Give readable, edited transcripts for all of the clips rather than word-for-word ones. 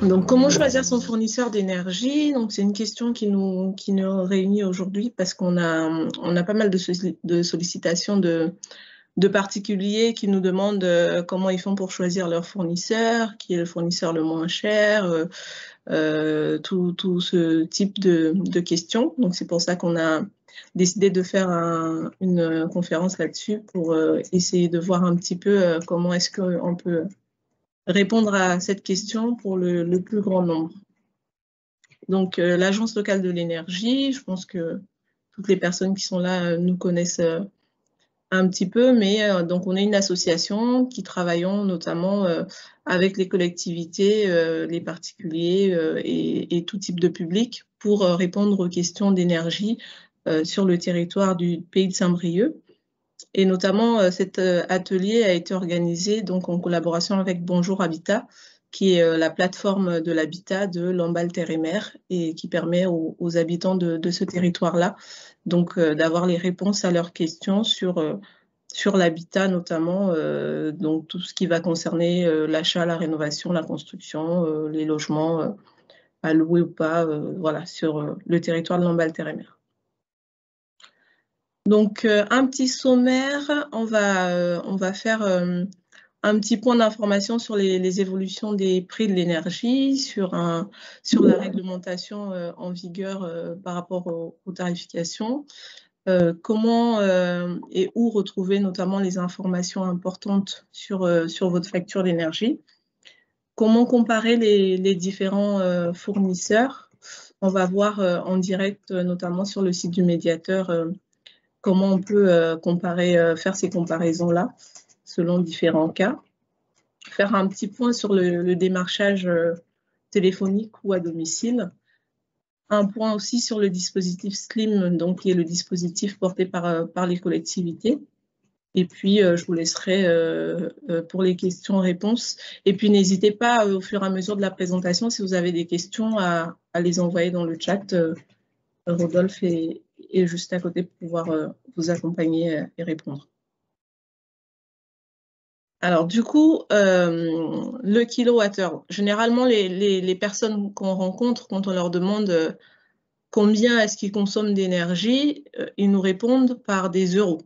Donc, comment choisir son fournisseur d'énergie? Donc, c'est une question qui nous réunit aujourd'hui parce qu'on a pas mal de sollicitations de particuliers qui nous demandent comment ils font pour choisir leur fournisseur, qui est le fournisseur le moins cher, tout ce type de questions. Donc, c'est pour ça qu'on a décidé de faire une conférence là-dessus pour essayer de voir un petit peu comment est-ce qu'on peut répondre à cette question pour le plus grand nombre. Donc, l'Agence locale de l'énergie, je pense que toutes les personnes qui sont là nous connaissent un petit peu, mais donc on est une association qui travaillons notamment avec les collectivités, les particuliers et tout type de public pour répondre aux questions d'énergie sur le territoire du pays de Saint-Brieuc. Et notamment, cet atelier a été organisé donc, en collaboration avec Bonjour Habitat, qui est la plateforme de l'habitat de Lamballe-Terre-et-Mer et qui permet aux habitants de ce territoire-là donc d'avoir les réponses à leurs questions sur l'habitat notamment, donc tout ce qui va concerner l'achat, la rénovation, la construction, les logements à louer ou pas, voilà, sur le territoire de Lamballe-Terre-et-Mer. Donc, un petit sommaire, on va faire un petit point d'information sur les évolutions des prix de l'énergie, sur la réglementation en vigueur par rapport aux tarifications, comment et où retrouver notamment les informations importantes sur votre facture d'énergie, comment comparer les différents fournisseurs. On va voir en direct, notamment sur le site du médiateur, comment on peut faire ces comparaisons-là selon différents cas. Faire un petit point sur le démarchage téléphonique ou à domicile. Un point aussi sur le dispositif SLIM, donc qui est le dispositif porté par les collectivités. Et puis, je vous laisserai pour les questions-réponses. Et puis, n'hésitez pas au fur et à mesure de la présentation, si vous avez des questions, à les envoyer dans le chat. Rodolphe est juste à côté pour pouvoir vous accompagner et répondre. Alors, du coup, le kilowattheure. Généralement, les personnes qu'on rencontre, quand on leur demande combien est-ce qu'ils consomment d'énergie, ils nous répondent par des euros.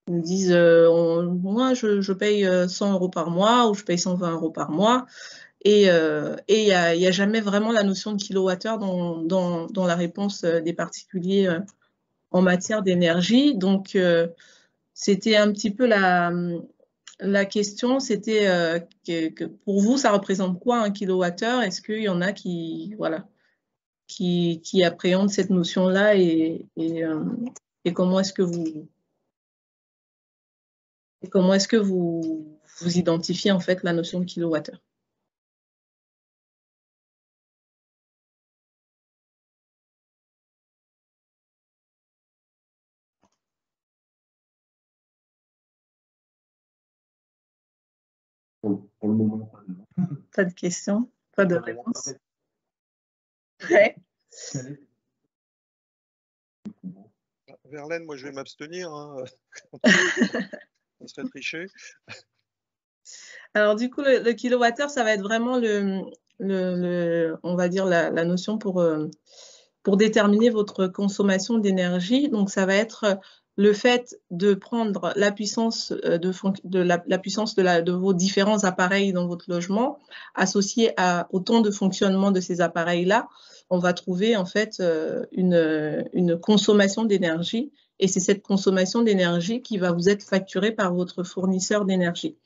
Ils nous disent, moi, je paye 100 € par mois ou je paye 120 € par mois. Et il n'y a jamais vraiment la notion de kilowattheure dans la réponse des particuliers en matière d'énergie. Donc, c'était un petit peu la question, c'était que pour vous, ça représente quoi un kilowattheure? Est-ce qu'il y en a qui appréhendent cette notion-là et comment est-ce que vous identifiez en fait la notion de kilowattheure? Pour le moment, pas de questions, pas de réponse. Ouais. Verlaine, moi je vais m'abstenir. Hein. On serait triché. Alors du coup, le kilowattheure, ça va être vraiment on va dire la notion pour déterminer votre consommation d'énergie. Donc ça va être le fait de prendre la puissance de vos différents appareils dans votre logement, associé au temps de fonctionnement de ces appareils-là. On va trouver en fait une consommation d'énergie, et c'est cette consommation d'énergie qui va vous être facturée par votre fournisseur d'énergie.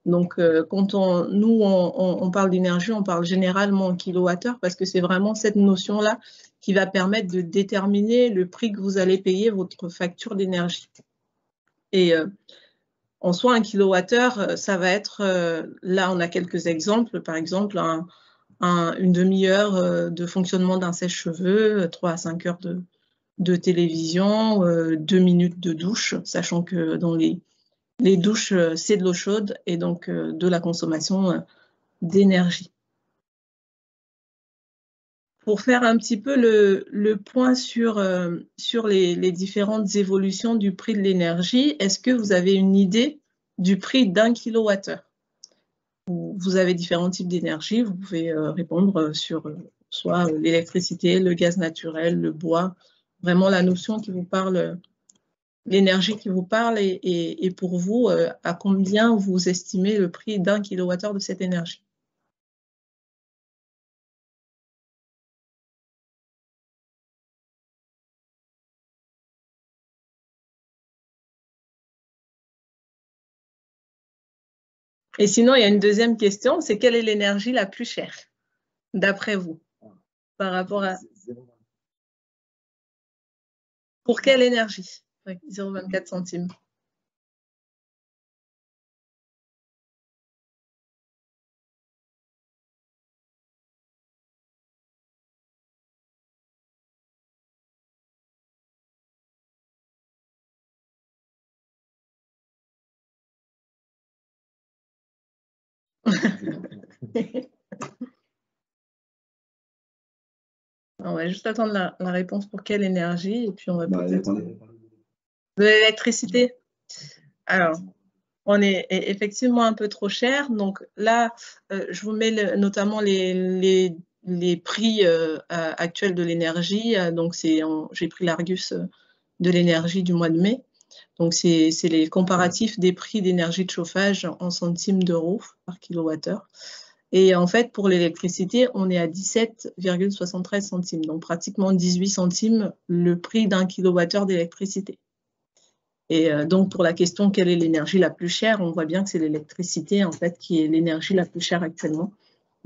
Donc, quand on parle d'énergie, on parle généralement en kilowattheure parce que c'est vraiment cette notion-là qui va permettre de déterminer le prix que vous allez payer votre facture d'énergie. Et en soi, un kilowattheure, ça va être, là on a quelques exemples, par exemple une demi-heure de fonctionnement d'un sèche-cheveux, 3 à 5 heures de télévision, 2 minutes de douche, sachant que dans les douches, c'est de l'eau chaude et donc de la consommation d'énergie. Pour faire un petit peu le point sur les différentes évolutions du prix de l'énergie, est-ce que vous avez une idée du prix d'un kilowattheure? vous avez différents types d'énergie. Vous pouvez répondre sur soit l'électricité, le gaz naturel, le bois, vraiment la notion qui vous parle, l'énergie qui vous parle et pour vous, à combien vous estimez le prix d'un kilowattheure de cette énergie. Et sinon, il y a une deuxième question, c'est quelle est l'énergie la plus chère, d'après vous, par rapport à... Pour quelle énergie? 0,24 centimes. On va juste attendre la réponse pour quelle énergie et puis on va peut-être... De l'électricité. Alors, on est effectivement un peu trop cher. Donc là, je vous mets notamment les prix actuels de l'énergie. Donc j'ai pris l'Argus de l'énergie du mois de mai. Donc c'est les comparatifs des prix d'énergie de chauffage en centimes d'euros par kilowattheure. Et en fait, pour l'électricité, on est à 17,73 centimes, donc pratiquement 18 centimes le prix d'un kilowattheure d'électricité. Et donc, pour la question, quelle est l'énergie la plus chère, on voit bien que c'est l'électricité, en fait, qui est l'énergie la plus chère actuellement.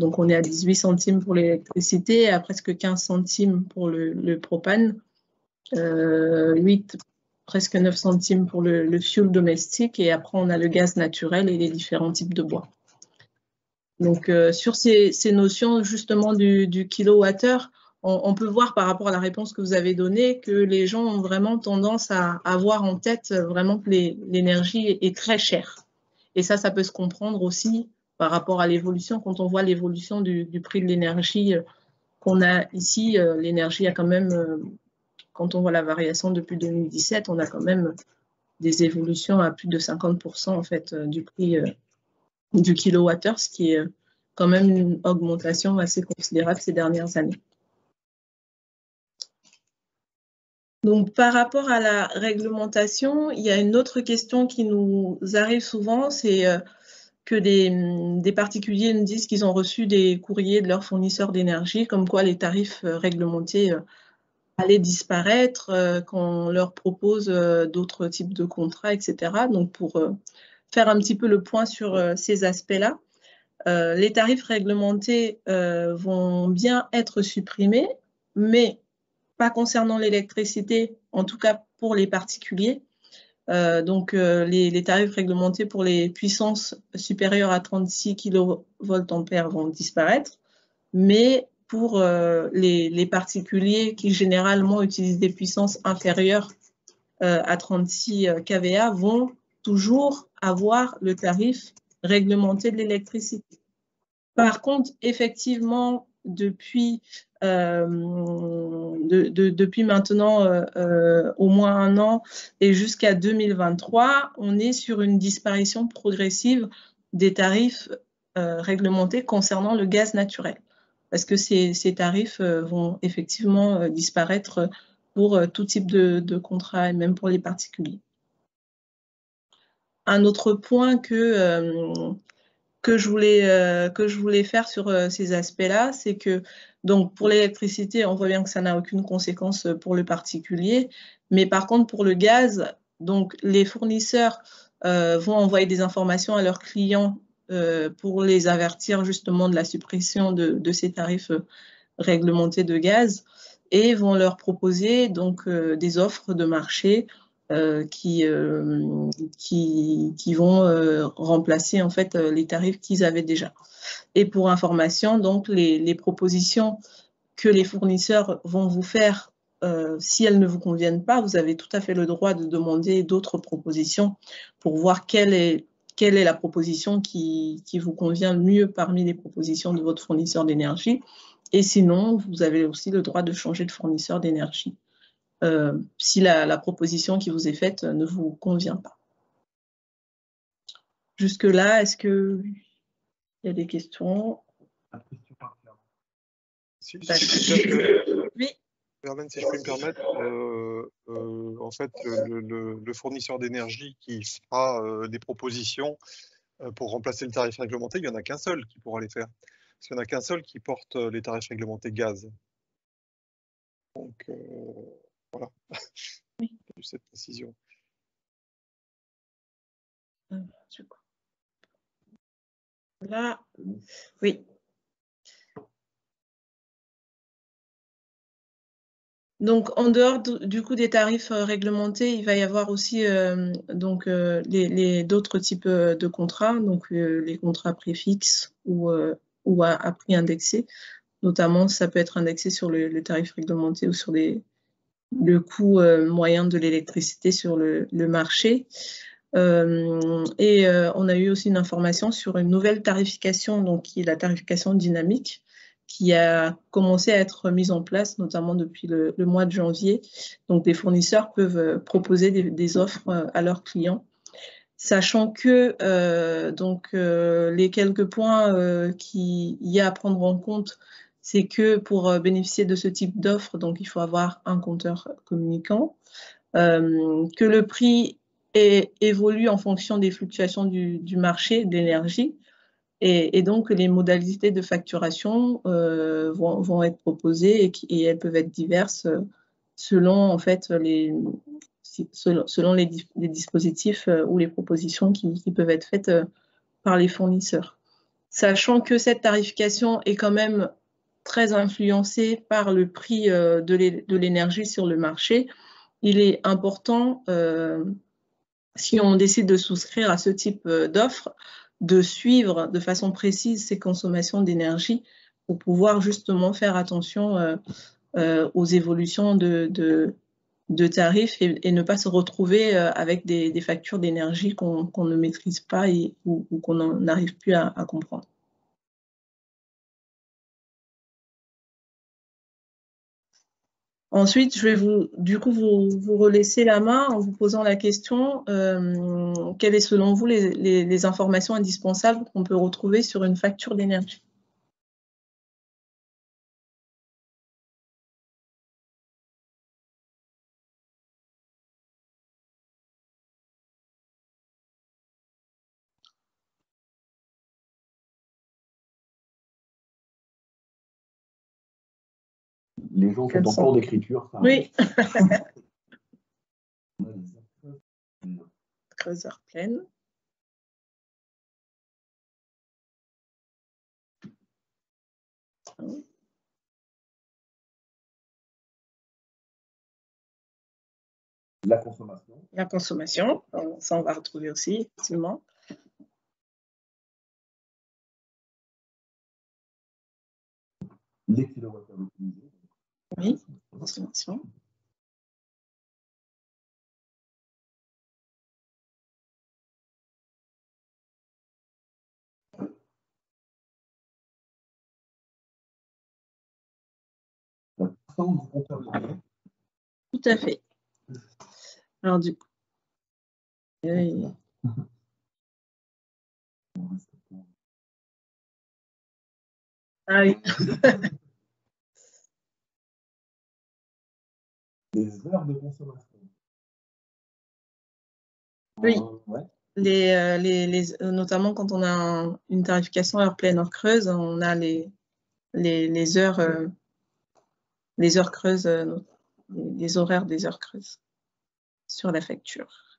Donc, on est à 18 centimes pour l'électricité, à presque 15 centimes pour le propane, 8, presque 9 centimes pour le fuel domestique, et après, on a le gaz naturel et les différents types de bois. Donc, sur ces notions justement du kilowattheure, on peut voir par rapport à la réponse que vous avez donnée que les gens ont vraiment tendance à avoir en tête vraiment que l'énergie est très chère. Et ça peut se comprendre aussi par rapport à l'évolution. Quand on voit l'évolution du prix de l'énergie qu'on a ici, l'énergie a quand même, quand on voit la variation depuis 2017, on a quand même des évolutions à plus de 50% en fait du prix du kilowattheure, ce qui est quand même une augmentation assez considérable ces dernières années. Donc, par rapport à la réglementation, il y a une autre question qui nous arrive souvent, c'est que des particuliers nous disent qu'ils ont reçu des courriers de leurs fournisseurs d'énergie, comme quoi les tarifs réglementés allaient disparaître, qu'on leur propose d'autres types de contrats, etc. Donc, pour faire un petit peu le point sur ces aspects-là, les tarifs réglementés vont bien être supprimés, mais pas concernant l'électricité, en tout cas pour les particuliers. Donc, les tarifs réglementés pour les puissances supérieures à 36 kVA vont disparaître, mais pour les particuliers qui généralement utilisent des puissances inférieures à 36 kVA vont toujours avoir le tarif réglementé de l'électricité. Par contre, effectivement, depuis maintenant au moins un an et jusqu'à 2023, on est sur une disparition progressive des tarifs réglementés concernant le gaz naturel. Parce que ces tarifs vont effectivement disparaître pour tout type de contrat et même pour les particuliers. Un autre point que je voulais faire sur ces aspects-là, c'est que donc pour l'électricité, on voit bien que ça n'a aucune conséquence pour le particulier, mais par contre pour le gaz, donc les fournisseurs vont envoyer des informations à leurs clients pour les avertir justement de la suppression de ces tarifs réglementés de gaz et vont leur proposer donc des offres de marché qui vont remplacer en fait les tarifs qu'ils avaient déjà. Et pour information, donc les propositions que les fournisseurs vont vous faire, si elles ne vous conviennent pas, vous avez tout à fait le droit de demander d'autres propositions pour voir quelle est la proposition qui vous convient le mieux parmi les propositions de votre fournisseur d'énergie. Et sinon, vous avez aussi le droit de changer de fournisseur d'énergie. Si la proposition qui vous est faite ne vous convient pas. Jusque-là, est-ce que Il y a des questions. Si, oui. Verlaine, si je peux me permettre, en fait, le fournisseur d'énergie qui fera des propositions pour remplacer le tarif réglementé, il n'y en a qu'un seul qui pourra les faire. Parce qu'il n'y en a qu'un seul qui porte les tarifs réglementés gaz. Donc, voilà, oui. Cette précision. Là, oui. Donc, en dehors du coup des tarifs réglementés, il va y avoir aussi d'autres types de contrats, donc les contrats préfixes ou à prix indexé. Notamment, ça peut être indexé sur le tarif réglementé ou sur le coût moyen de l'électricité sur le marché. On a eu aussi une information sur une nouvelle tarification, donc qui est la tarification dynamique, qui a commencé à être mise en place, notamment depuis le mois de janvier. Donc, des fournisseurs peuvent proposer des offres à leurs clients, sachant que les quelques points qu'il y a à prendre en compte, c'est que pour bénéficier de ce type d'offre, donc il faut avoir un compteur communicant, que le prix évolue en fonction des fluctuations du marché de l'énergie, et donc les modalités de facturation vont être proposées et elles peuvent être diverses selon en fait selon les dispositifs ou les propositions qui peuvent être faites par les fournisseurs. Sachant que cette tarification est quand même très influencée par le prix de l'énergie sur le marché, il est important, si on décide de souscrire à ce type d'offre, de suivre de façon précise ses consommations d'énergie pour pouvoir justement faire attention aux évolutions de tarifs et ne pas se retrouver avec des factures d'énergie qu'on ne maîtrise pas ou qu'on n'arrive plus à comprendre. Ensuite, je vais vous relaisser la main en vous posant la question, quelles sont selon vous les informations indispensables qu'on peut retrouver sur une facture d'énergie? Les gens sont en cours d'écriture. Oui. Creuseur pleine. La consommation. La consommation, ça on va retrouver aussi, effectivement. Les kilowattheures utilisés. Oui, consommation. La puissance du compteur de données. Tout à fait. Alors du coup. Ah oui. Les heures de consommation. Oui. Ouais. Notamment quand on a une tarification heure pleine, heure creuse, on a les heures creuses, les horaires des heures creuses sur la facture.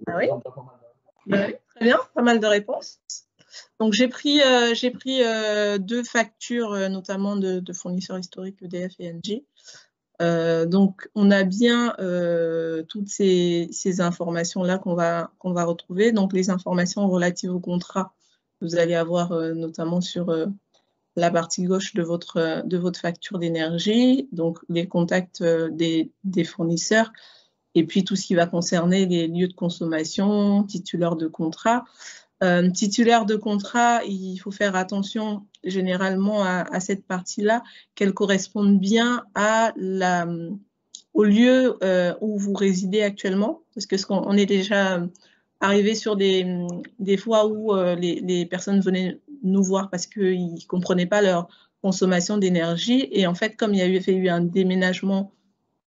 Ah oui, oui, très bien, pas mal de réponses. Donc j'ai pris deux factures, notamment de fournisseurs historiques EDF et Engie. Donc on a bien toutes ces informations-là qu'on va retrouver. Donc les informations relatives au contrat, vous allez avoir notamment sur la partie gauche de votre facture d'énergie, donc les contacts des fournisseurs, et puis tout ce qui va concerner les lieux de consommation, titulaires de contrat. Titulaire de contrat, il faut faire attention généralement à cette partie-là, qu'elle corresponde bien au lieu où vous résidez actuellement, parce que on est déjà arrivé sur des fois où les personnes venaient nous voir parce qu'ils ne comprenaient pas leur consommation d'énergie. Et en fait, comme il y a eu un déménagement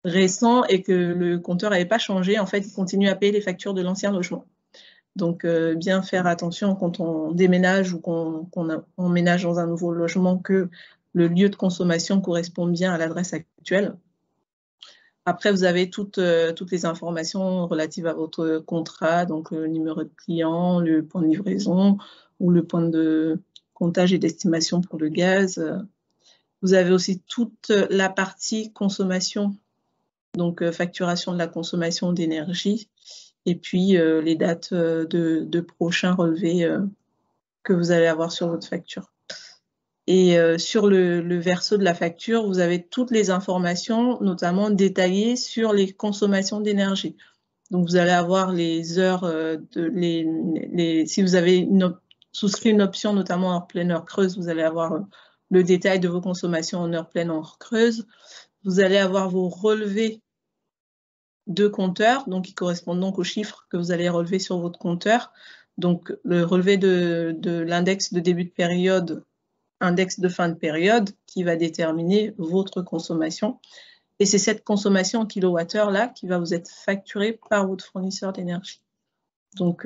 récent et que le compteur n'avait pas changé, en fait, ils continuent à payer les factures de l'ancien logement. Donc, bien faire attention quand on déménage ou qu'on emménage dans un nouveau logement que le lieu de consommation correspond bien à l'adresse actuelle. Après, vous avez toutes les informations relatives à votre contrat, donc le numéro de client, le point de livraison ou le point de comptage et d'estimation pour le gaz. Vous avez aussi toute la partie consommation, donc facturation de la consommation d'énergie, et puis les dates de prochains relevés que vous allez avoir sur votre facture. Et sur le verso de la facture, vous avez toutes les informations, notamment détaillées sur les consommations d'énergie. Donc, vous allez avoir les heures, si vous avez souscrit une option, notamment heure pleine, heure creuse, vous allez avoir le détail de vos consommations en heure pleine, heure creuse. Vous allez avoir vos relevés de compteur, donc qui correspondent donc aux chiffres que vous allez relever sur votre compteur. Donc, le relevé de l'index de début de période, index de fin de période qui va déterminer votre consommation. Et c'est cette consommation en kilowattheure là qui va vous être facturée par votre fournisseur d'énergie. Donc,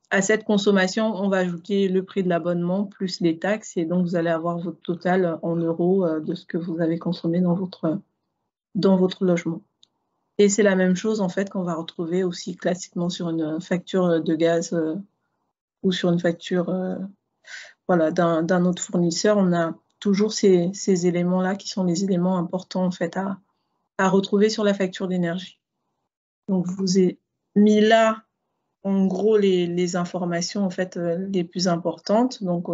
à cette consommation, on va ajouter le prix de l'abonnement plus les taxes et donc vous allez avoir votre total en euros de ce que vous avez consommé dans votre logement. Et c'est la même chose en fait qu'on va retrouver aussi classiquement sur une facture de gaz ou sur une facture voilà, d'un autre fournisseur. On a toujours ces éléments-là qui sont les éléments importants en fait à retrouver sur la facture d'énergie. Donc, je vous ai mis là, en gros, les informations en fait les plus importantes. Donc,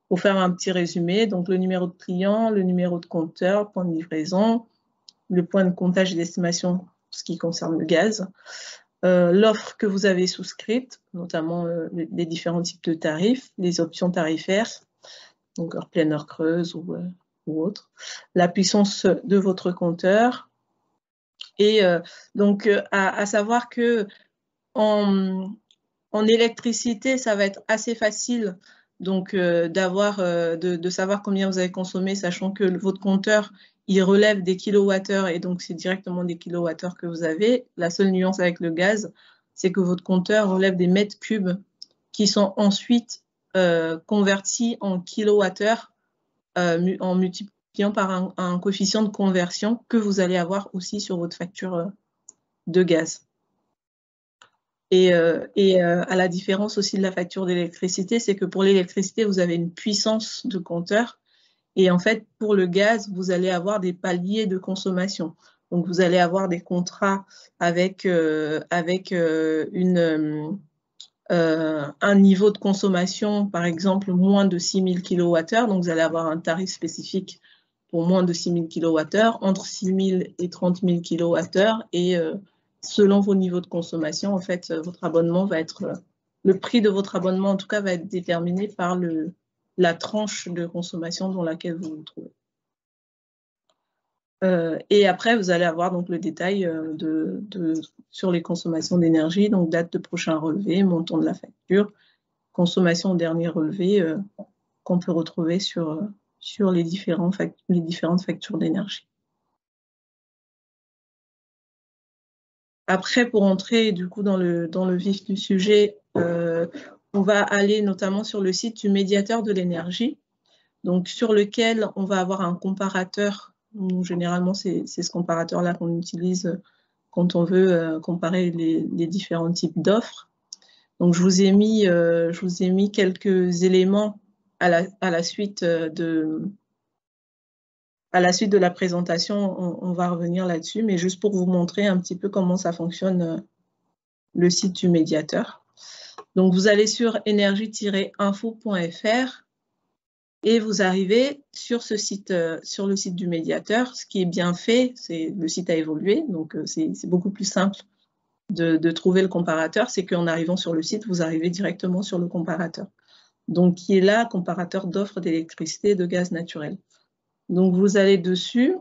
pour faire un petit résumé, donc le numéro de client, le numéro de compteur, point de livraison, le point de comptage et d'estimation, ce qui concerne le gaz, l'offre que vous avez souscrite, notamment les différents types de tarifs, les options tarifaires, donc heure pleine, heure creuse ou autre, la puissance de votre compteur. Et donc, à savoir que en électricité, ça va être assez facile donc de savoir combien vous avez consommé, sachant que votre compteur, il relève des kilowattheures et donc c'est directement des kilowattheures que vous avez. La seule nuance avec le gaz, c'est que votre compteur relève des mètres cubes qui sont ensuite convertis en kilowattheures en multipliant par un coefficient de conversion que vous allez avoir aussi sur votre facture de gaz. Et à la différence aussi de la facture d'électricité, c'est que pour l'électricité, vous avez une puissance de compteur. Et en fait, pour le gaz, vous allez avoir des paliers de consommation. Donc, vous allez avoir des contrats avec un niveau de consommation, par exemple, moins de 6000 kWh. Donc, vous allez avoir un tarif spécifique pour moins de 6000 kWh, entre 6000 et 30 000 kWh. Et selon vos niveaux de consommation, en fait, votre abonnement va être, le prix de votre abonnement, en tout cas, va être déterminé par la tranche de consommation dans laquelle vous vous trouvez. Et après, vous allez avoir donc le détail sur les consommations d'énergie, donc date de prochain relevé, montant de la facture, consommation au dernier relevé qu'on peut retrouver sur les différentes factures d'énergie. Après, pour entrer du coup dans le vif du sujet, on va aller notamment sur le site du médiateur de l'énergie, donc sur lequel on va avoir un comparateur. Généralement, c'est ce comparateur-là qu'on utilise quand on veut comparer les différents types d'offres. Donc, je vous ai mis quelques éléments à la suite de la présentation. On va revenir là-dessus, mais juste pour vous montrer un petit peu comment ça fonctionne le site du médiateur. Donc, vous allez sur énergie-info.fr et vous arrivez sur ce site, sur le site du médiateur. Ce qui est bien fait, c'est le site a évolué, donc c'est beaucoup plus simple de trouver le comparateur. C'est qu'en arrivant sur le site, vous arrivez directement sur le comparateur. Donc, qui est là, comparateur d'offres d'électricité et de gaz naturel. Donc, vous allez dessus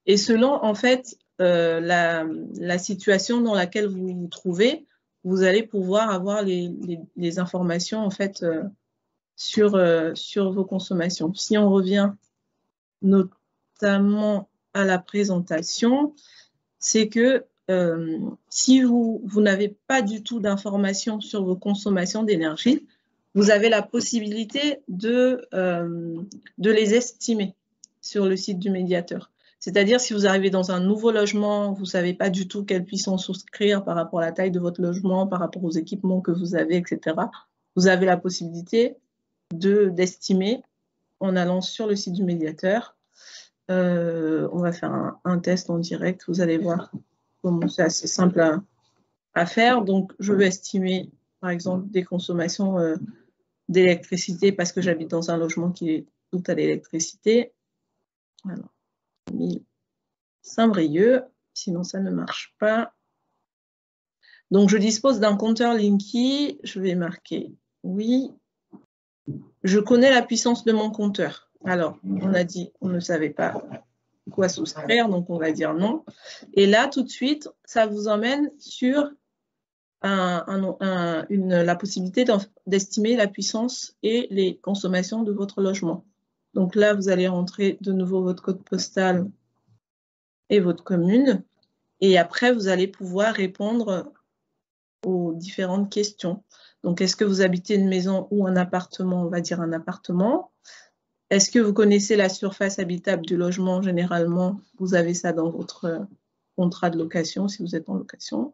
et selon, en fait, la situation dans laquelle vous vous trouvez, vous allez pouvoir avoir les informations en fait sur vos consommations. Si on revient notamment à la présentation, c'est que si vous n'avez pas du tout d'informations sur vos consommations d'énergie, vous avez la possibilité de les estimer sur le site du médiateur. C'est-à-dire, si vous arrivez dans un nouveau logement, vous ne savez pas du tout quelle puissance souscrire par rapport à la taille de votre logement, par rapport aux équipements que vous avez, etc. Vous avez la possibilité d'estimer en allant sur le site du médiateur. On va faire un test en direct, vous allez voir comment c'est assez simple à faire. Donc, je vais estimer, par exemple, des consommations d'électricité parce que j'habite dans un logement qui est tout à l'électricité. Alors, Saint-Brieuc, sinon ça ne marche pas. Donc, je dispose d'un compteur Linky. Je vais marquer oui. Je connais la puissance de mon compteur. Alors, on a dit on ne savait pas quoi souscrire, donc on va dire non. Et là, tout de suite, ça vous emmène sur la possibilité d'estimer la puissance et les consommations de votre logement. Donc là, vous allez rentrer de nouveau votre code postal et votre commune. Et après, vous allez pouvoir répondre aux différentes questions. Donc, est-ce que vous habitez une maison ou un appartement? On va dire un appartement. Est-ce que vous connaissez la surface habitable du logement? Généralement, vous avez ça dans votre contrat de location, si vous êtes en location.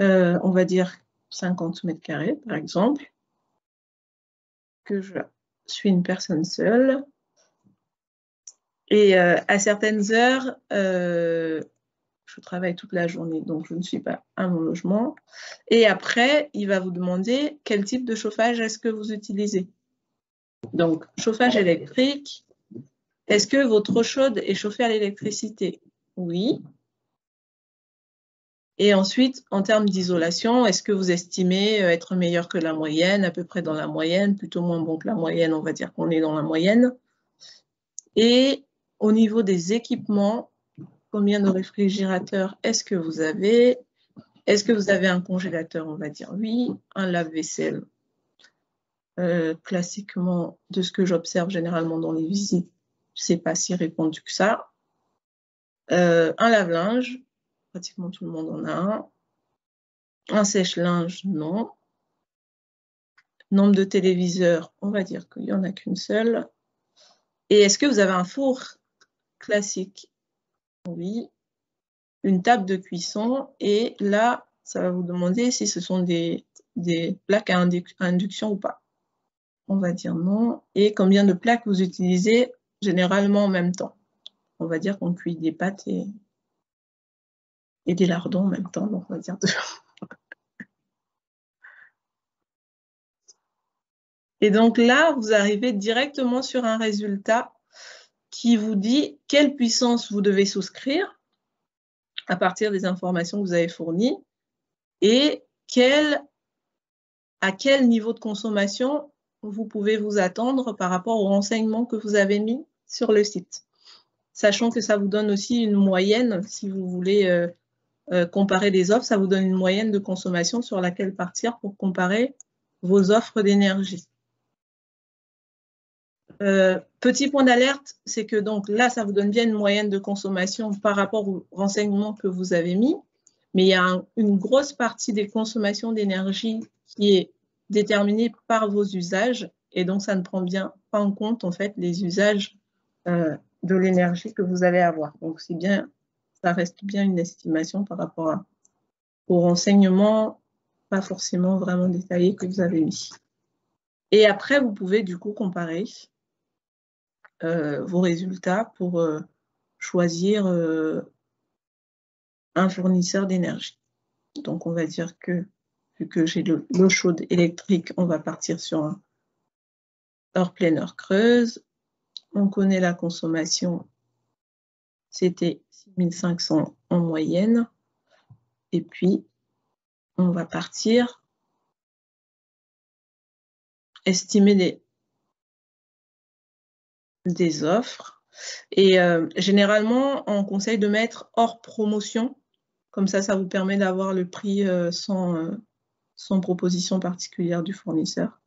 On va dire 50 mètres carrés, par exemple, que je suis une personne seule. Et à certaines heures, je travaille toute la journée, donc je ne suis pas à mon logement. Et après, il va vous demander quel type de chauffage est-ce que vous utilisez. Donc, chauffage électrique. Est-ce que votre eau chaude est chauffée à l'électricité? Oui. Et ensuite, en termes d'isolation, est-ce que vous estimez être meilleur que la moyenne, à peu près dans la moyenne, plutôt moins bon que la moyenne, on va dire qu'on est dans la moyenne. Et au niveau des équipements, combien de réfrigérateurs est-ce que vous avez? Est-ce que vous avez un congélateur? On va dire oui. Un lave-vaisselle. Classiquement, de ce que j'observe généralement dans les visites, c'est pas si répandu que ça. Un lave-linge, pratiquement tout le monde en a un. Un sèche-linge, non. Nombre de téléviseurs, on va dire qu'il n'y en a qu'une seule. Et est-ce que vous avez un four classique? Oui. Une table de cuisson. Et là, ça va vous demander si ce sont des plaques à induction ou pas. On va dire non. Et combien de plaques vous utilisez généralement en même temps? On va dire qu'on cuit des pâtes et des lardons en même temps. Donc, on va dire 2. Et donc là, vous arrivez directement sur un résultat qui vous dit quelle puissance vous devez souscrire à partir des informations que vous avez fournies et à quel niveau de consommation vous pouvez vous attendre par rapport aux renseignements que vous avez mis sur le site. Sachant que ça vous donne aussi une moyenne, si vous voulez comparer les offres, ça vous donne une moyenne de consommation sur laquelle partir pour comparer vos offres d'énergie. Petit point d'alerte, c'est que donc là, ça vous donne bien une moyenne de consommation par rapport aux renseignements que vous avez mis, mais il y a une grosse partie des consommations d'énergie qui est déterminée par vos usages, et donc ça ne prend bien pas en compte en fait les usages de l'énergie que vous allez avoir. Donc c'est bien, ça reste bien une estimation par rapport aux renseignements pas forcément vraiment détaillés que vous avez mis. Et après, vous pouvez du coup comparer vos résultats pour choisir un fournisseur d'énergie. Donc, on va dire que, vu que j'ai l'eau chaude électrique, on va partir sur un heure pleine, heure creuse. On connaît la consommation, c'était 6500 en moyenne. Et puis, on va partir estimer des offres. Et généralement, on conseille de mettre hors promotion. Comme ça vous permet d'avoir le prix sans proposition particulière du fournisseur.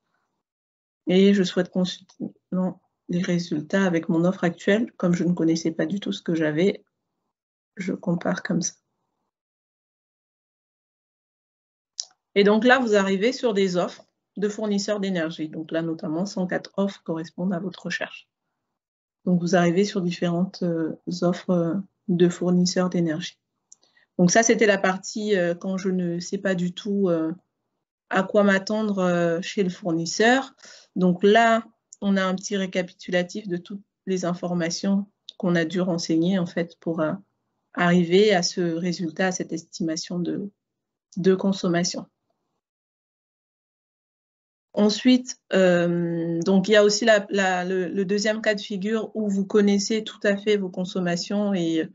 Et je souhaite consulter les résultats avec mon offre actuelle. Comme je ne connaissais pas du tout ce que j'avais, je compare comme ça. Et donc là, vous arrivez sur des offres de fournisseurs d'énergie. Donc là, notamment, 104 offres correspondent à votre recherche. Donc vous arrivez sur différentes offres de fournisseurs d'énergie. Donc ça, c'était la partie quand je ne sais pas du tout à quoi m'attendre chez le fournisseur. Donc là, on a un petit récapitulatif de toutes les informations qu'on a dû renseigner en fait pour arriver à ce résultat, à cette estimation de consommation. Ensuite, donc il y a aussi le deuxième cas de figure où vous connaissez tout à fait vos consommations et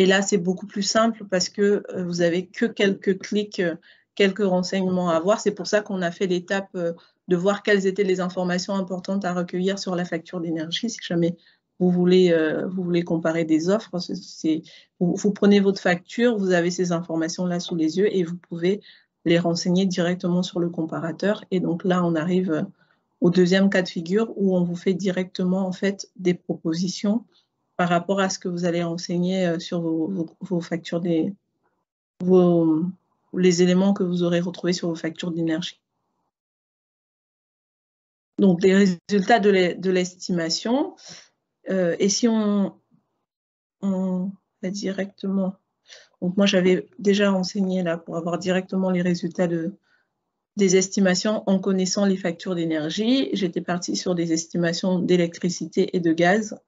là, c'est beaucoup plus simple parce que vous avez que quelques clics, quelques renseignements à avoir. C'est pour ça qu'on a fait l'étape de voir quelles étaient les informations importantes à recueillir sur la facture d'énergie. Si jamais vous voulez comparer des offres, vous prenez votre facture, vous avez ces informations-là sous les yeux et vous pouvez les renseigner directement sur le comparateur. Et donc là, on arrive au deuxième cas de figure où on vous fait directement en fait des propositions par rapport à ce que vous allez renseigner sur vos factures, les éléments que vous aurez retrouvés sur vos factures d'énergie. Donc les résultats de l'estimation. Et si on va directement... Donc moi, j'avais déjà renseigné là pour avoir directement les résultats des estimations en connaissant les factures d'énergie. J'étais partie sur des estimations d'électricité et de gaz.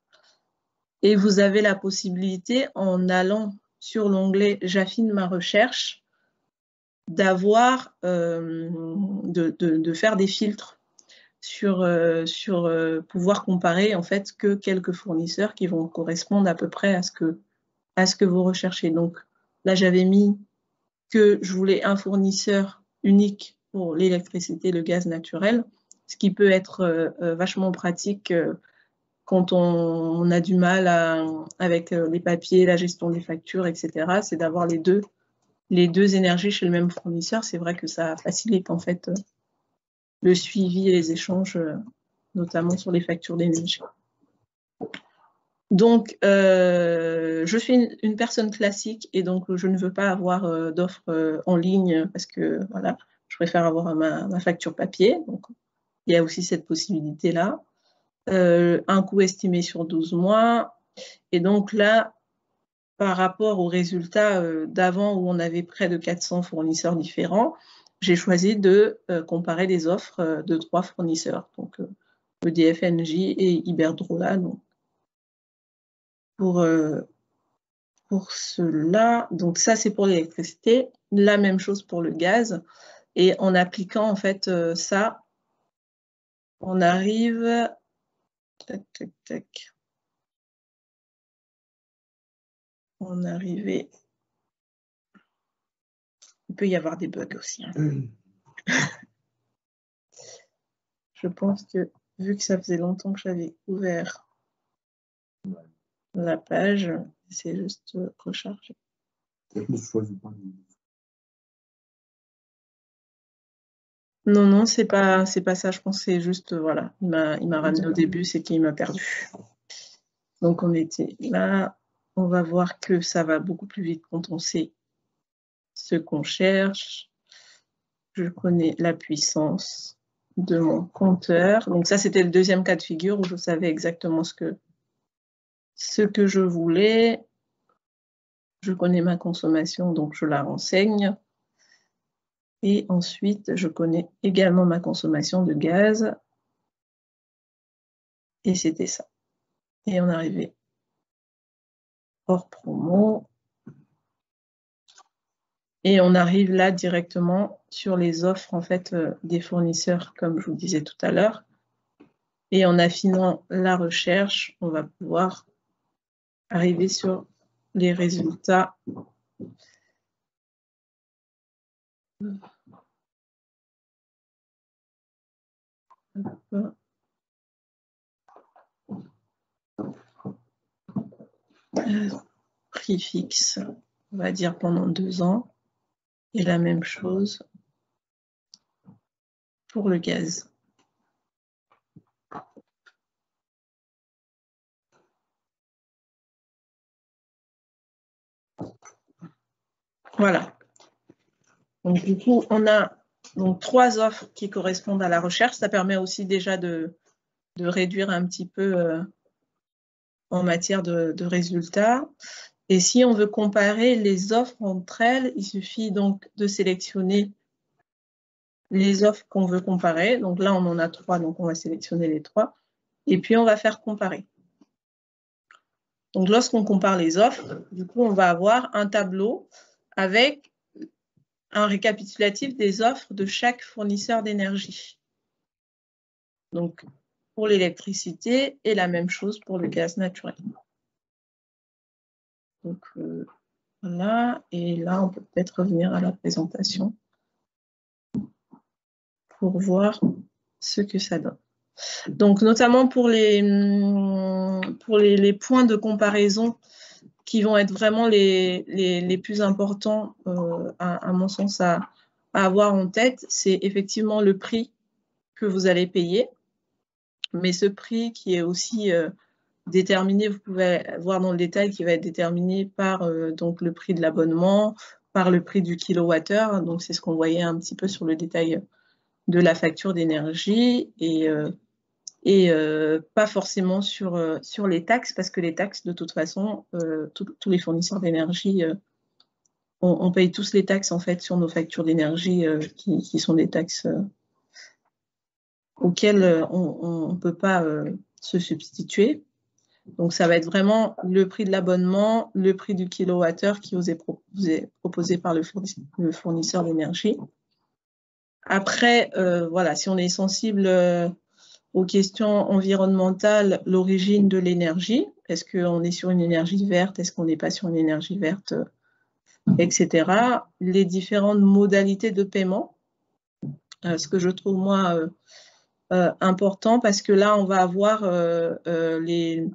Et vous avez la possibilité, en allant sur l'onglet « J'affine ma recherche », d'avoir, de faire des filtres sur pouvoir comparer en fait que quelques fournisseurs qui vont correspondre à peu près à ce que vous recherchez. Donc là, j'avais mis que je voulais un fournisseur unique pour l'électricité, le gaz naturel, ce qui peut être vachement pratique quand on a du mal avec les papiers, la gestion des factures, etc. C'est d'avoir les deux énergies chez le même fournisseur. C'est vrai que ça facilite en fait le suivi et les échanges, notamment sur les factures d'énergie. Donc, je suis une personne classique et donc je ne veux pas avoir d'offres en ligne parce que voilà, je préfère avoir ma facture papier. Donc, il y a aussi cette possibilité-là. Un coût estimé sur 12 mois. Et donc là, par rapport aux résultats d'avant où on avait près de 400 fournisseurs différents, j'ai choisi de comparer les offres de 3 fournisseurs, donc EDF, Engie et Iberdrola. Donc, pour cela, donc ça c'est pour l'électricité, la même chose pour le gaz. Et en appliquant en fait ça, on arrive... Tac, tac, tac. On arrivait... Il peut y avoir des bugs aussi. Hein. Je pense que, vu que ça faisait longtemps que j'avais ouvert la page, c'est juste recharger. Non, c'est pas ça. Je pense que c'est juste, voilà, il m'a ramené au début, c'est qu'il m'a perdu. Donc, on était là. On va voir que ça va beaucoup plus vite quand on sait ce qu'on cherche. Je connais la puissance de mon compteur. Donc, ça, c'était le deuxième cas de figure où je savais exactement ce que je voulais. Je connais ma consommation, donc je la renseigne. Et ensuite, je connais également ma consommation de gaz. Et c'était ça. Et on arrivait hors promo. Et on arrive là directement sur les offres en fait des fournisseurs, comme je vous disais tout à l'heure. Et en affinant la recherche, on va pouvoir arriver sur les résultats. Prix fixe, on va dire pendant 2 ans. Et la même chose pour le gaz. Voilà. Donc, du coup, on a donc 3 offres qui correspondent à la recherche. Ça permet aussi déjà de réduire un petit peu en matière de résultats. Et si on veut comparer les offres entre elles, il suffit donc de sélectionner les offres qu'on veut comparer. Donc là, on en a 3, donc on va sélectionner les 3. Et puis, on va faire comparer. Donc, lorsqu'on compare les offres, du coup, on va avoir un tableau avec un récapitulatif des offres de chaque fournisseur d'énergie. Donc, pour l'électricité et la même chose pour le gaz naturel. Donc, voilà. Et là, on peut peut-être revenir à la présentation pour voir ce que ça donne. Donc, notamment pour les points de comparaison qui vont être vraiment les plus importants, à mon sens, à avoir en tête, c'est effectivement le prix que vous allez payer, mais ce prix qui est aussi déterminé, vous pouvez voir dans le détail, qui va être déterminé par donc le prix de l'abonnement, par le prix du kilowattheure, donc c'est ce qu'on voyait un petit peu sur le détail de la facture d'énergie, et pas forcément sur les taxes, parce que les taxes, de toute façon, tous les fournisseurs d'énergie, on paye tous les taxes en fait sur nos factures d'énergie, qui sont des taxes auxquelles on ne peut pas se substituer. Donc ça va être vraiment le prix de l'abonnement, le prix du kilowattheure qui vous est proposé par le fournisseur d'énergie. Après, voilà, si on est sensible aux questions environnementales, l'origine de l'énergie, est-ce qu'on est sur une énergie verte, est-ce qu'on n'est pas sur une énergie verte, etc. Les différentes modalités de paiement, ce que je trouve moi important, parce que là on va avoir les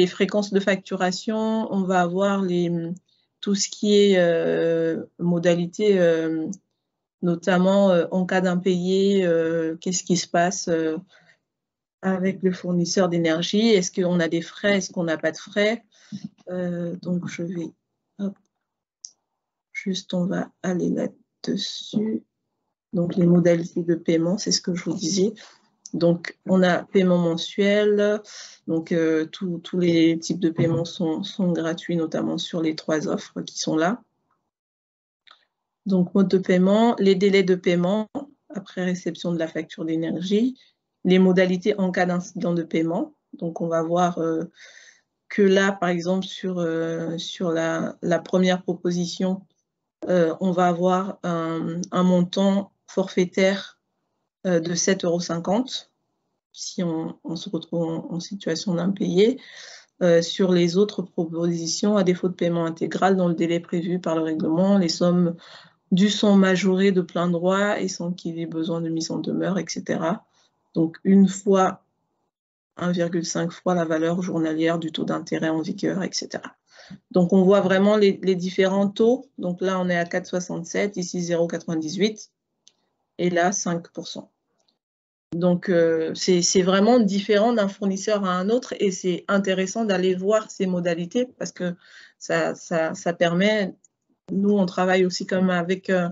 fréquences de facturation, on va avoir tout ce qui est modalité, notamment en cas d'impayé, qu'est-ce qui se passe avec le fournisseur d'énergie, est-ce qu'on a des frais, est-ce qu'on n'a pas de frais, donc je vais, hop, juste on va aller là-dessus. Donc les modalités de paiement, c'est ce que je vous disais. Donc on a paiement mensuel, donc tous les types de paiements sont gratuits, notamment sur les 3 offres qui sont là. Donc mode de paiement, les délais de paiement après réception de la facture d'énergie, les modalités en cas d'incident de paiement. Donc, on va voir que là, par exemple, sur la première proposition, on va avoir un montant forfaitaire de 7,50 € si on se retrouve en situation d'impayé. Sur les autres propositions, à défaut de paiement intégral dans le délai prévu par le règlement, les sommes dues sont majorées de plein droit et sans qu'il y ait besoin de mise en demeure, etc. Donc, 1,5 fois la valeur journalière du taux d'intérêt en vigueur, etc. Donc, on voit vraiment les différents taux. Donc là, on est à 4,67, ici 0,98 et là, 5%. Donc, c'est vraiment différent d'un fournisseur à un autre et c'est intéressant d'aller voir ces modalités parce que ça permet, nous, on travaille aussi comme avec un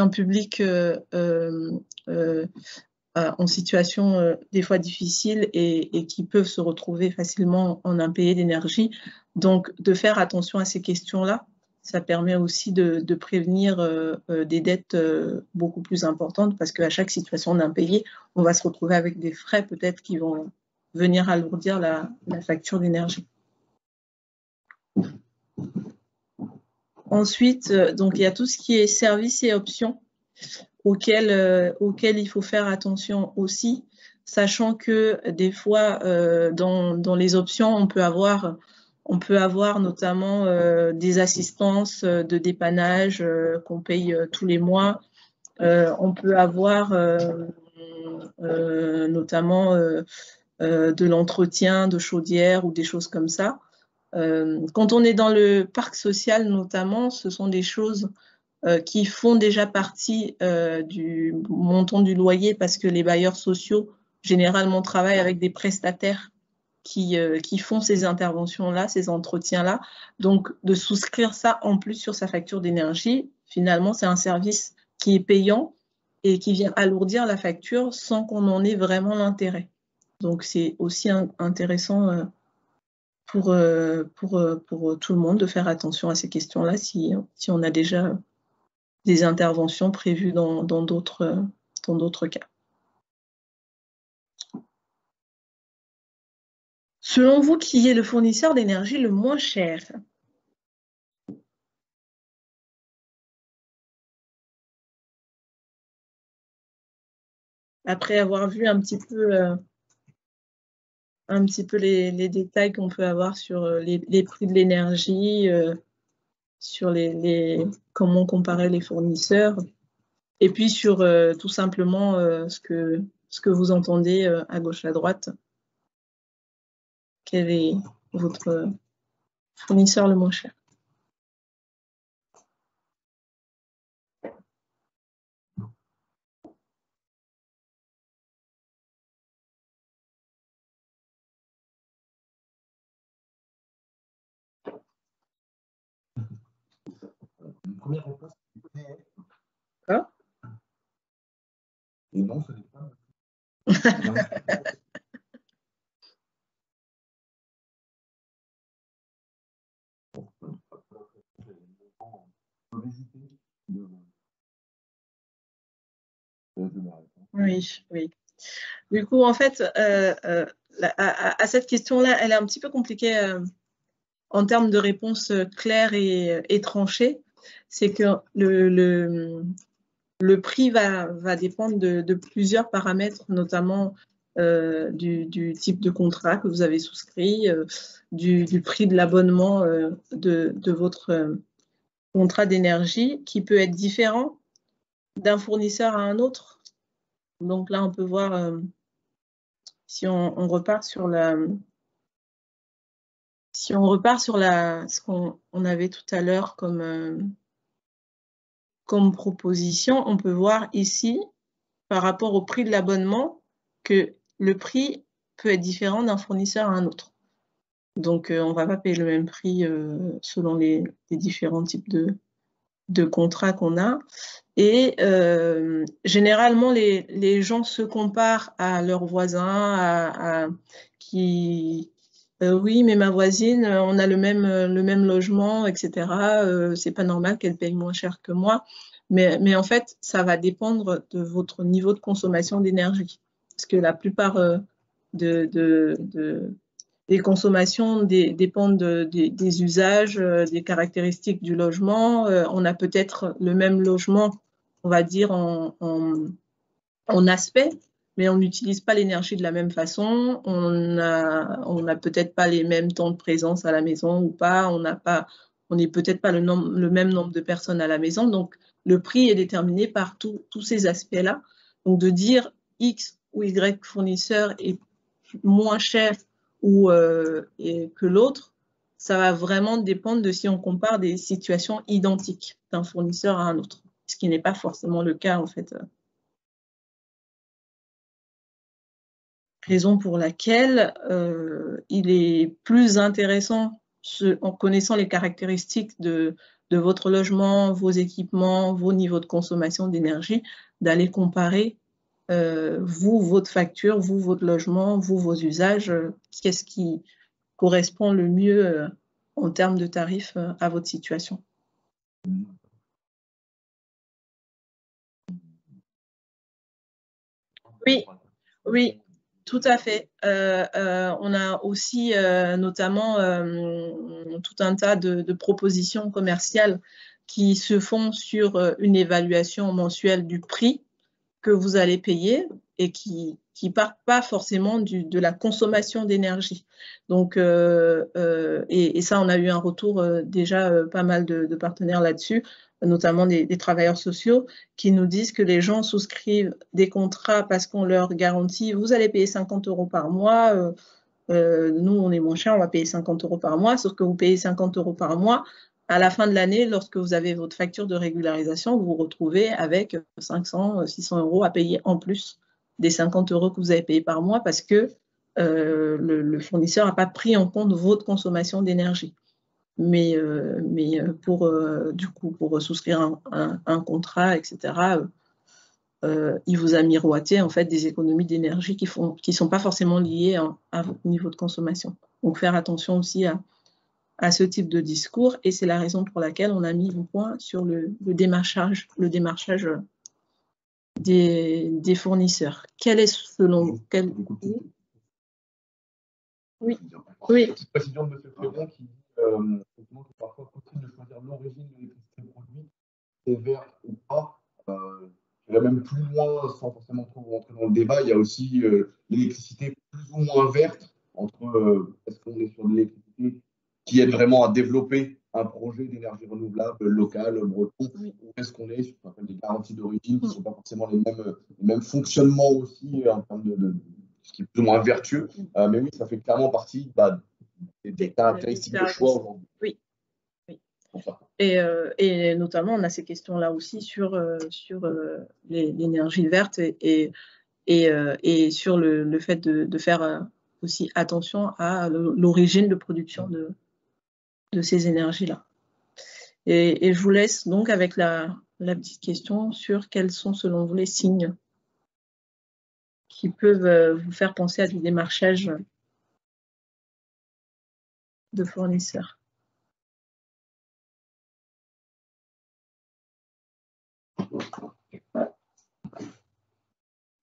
public en situation des fois difficile et qui peuvent se retrouver facilement en impayé d'énergie. Donc, de faire attention à ces questions-là, ça permet aussi de prévenir des dettes beaucoup plus importantes parce qu'à chaque situation d'impayé, on va se retrouver avec des frais peut-être qui vont venir alourdir la facture d'énergie. Ensuite, donc, il y a tout ce qui est services et options auxquels il faut faire attention aussi, sachant que des fois, dans les options, on peut avoir notamment des assistances de dépannage qu'on paye tous les mois. On peut avoir notamment de l'entretien de chaudière ou des choses comme ça. Quand on est dans le parc social notamment, ce sont des choses qui font déjà partie du montant du loyer parce que les bailleurs sociaux généralement travaillent avec des prestataires qui font ces interventions-là, ces entretiens-là. Donc, de souscrire ça en plus sur sa facture d'énergie, finalement, c'est un service qui est payant et qui vient alourdir la facture sans qu'on en ait vraiment l'intérêt. Donc, c'est aussi intéressant pour tout le monde de faire attention à ces questions-là si on a déjà des interventions prévues dans d'autres cas. Selon vous, qui est le fournisseur d'énergie le moins cher? Après avoir vu un petit peu les détails qu'on peut avoir sur les prix de l'énergie, sur comment comparer les fournisseurs, et puis sur tout simplement ce que vous entendez à gauche, à droite. Quel est votre fournisseur le moins cher? Une première réponse, c'est Quoi? Et non, ce n'est pas. Oui, oui. Du coup, en fait, à cette question-là, elle est un petit peu compliquée en termes de réponse claire et tranchée. C'est que le prix va dépendre de plusieurs paramètres, notamment du type de contrat que vous avez souscrit, du prix de l'abonnement de votre contrat d'énergie, qui peut être différent d'un fournisseur à un autre. Donc là, on peut voir, si on repart sur ce qu'on avait tout à l'heure comme proposition, on peut voir ici, par rapport au prix de l'abonnement, que le prix peut être différent d'un fournisseur à un autre. Donc, on ne va pas payer le même prix selon les différents types de contrats qu'on a. Et généralement, les gens se comparent à leurs voisins, oui, mais ma voisine, on a le même logement, etc. C'est pas normal qu'elle paye moins cher que moi. Mais en fait, ça va dépendre de votre niveau de consommation d'énergie. Parce que la plupart des consommations dépendent des usages, des caractéristiques du logement. On a peut-être le même logement, on va dire, en aspect, mais on n'utilise pas l'énergie de la même façon. On n'a peut-être pas les mêmes temps de présence à la maison ou pas. On n'est peut-être pas le même nombre de personnes à la maison. Donc, le prix est déterminé par tous ces aspects-là. Donc, de dire X ou Y fournisseur est moins cher que l'autre, ça va vraiment dépendre de si on compare des situations identiques d'un fournisseur à un autre, ce qui n'est pas forcément le cas en fait. Raison pour laquelle il est plus intéressant, en connaissant les caractéristiques de votre logement, vos équipements, vos niveaux de consommation d'énergie, d'aller comparer votre facture, votre logement, vos usages, qu'est-ce qui correspond le mieux en termes de tarifs à votre situation. Oui, tout à fait. On a aussi notamment tout un tas de propositions commerciales qui se font sur une évaluation mensuelle du prix que vous allez payer et qui partent pas forcément de la consommation d'énergie. Donc, et ça, on a eu un retour déjà pas mal de partenaires là-dessus, notamment des travailleurs sociaux, qui nous disent que les gens souscrivent des contrats parce qu'on leur garantit « vous allez payer 50 € par mois nous, on est moins cher, on va payer 50 € par mois, sauf que vous payez 50 € par mois. À la fin de l'année, lorsque vous avez votre facture de régularisation, vous vous retrouvez avec 500, 600 € à payer en plus des 50 € que vous avez payés par mois parce que le fournisseur n'a pas pris en compte votre consommation d'énergie. Mais pour souscrire un contrat, etc., il vous a miroité en fait des économies d'énergie qui sont pas forcément liées à votre niveau de consommation. Donc faire attention aussi à ce type de discours, et c'est la raison pour laquelle on a mis le point sur le démarchage des fournisseurs. Quel est selon quel... Oui. Oui. Petite précision de M. Fréron qui dit que parfois possible de choisir l'origine de l'électricité produite, c'est vert ou pas. Je vais même plus loin, sans forcément trop rentrer dans le débat, il y a aussi l'électricité plus ou moins verte, entre est-ce qu'on est sur de l'électricité qui aide vraiment à développer un projet d'énergie renouvelable local, breton, ou est-ce qu'on est sur des garanties d'origine qui ne sont pas forcément les mêmes fonctionnements aussi en termes de ce qui est plus ou moins vertueux. Mais oui, ça fait clairement partie des caractéristiques de choix aujourd'hui. Oui. Et notamment, on a ces questions-là aussi sur l'énergie verte et sur le fait de faire aussi attention à l'origine de production de ces énergies-là. Et je vous laisse donc avec la petite question sur quels sont selon vous les signes qui peuvent vous faire penser à du démarchage de fournisseurs.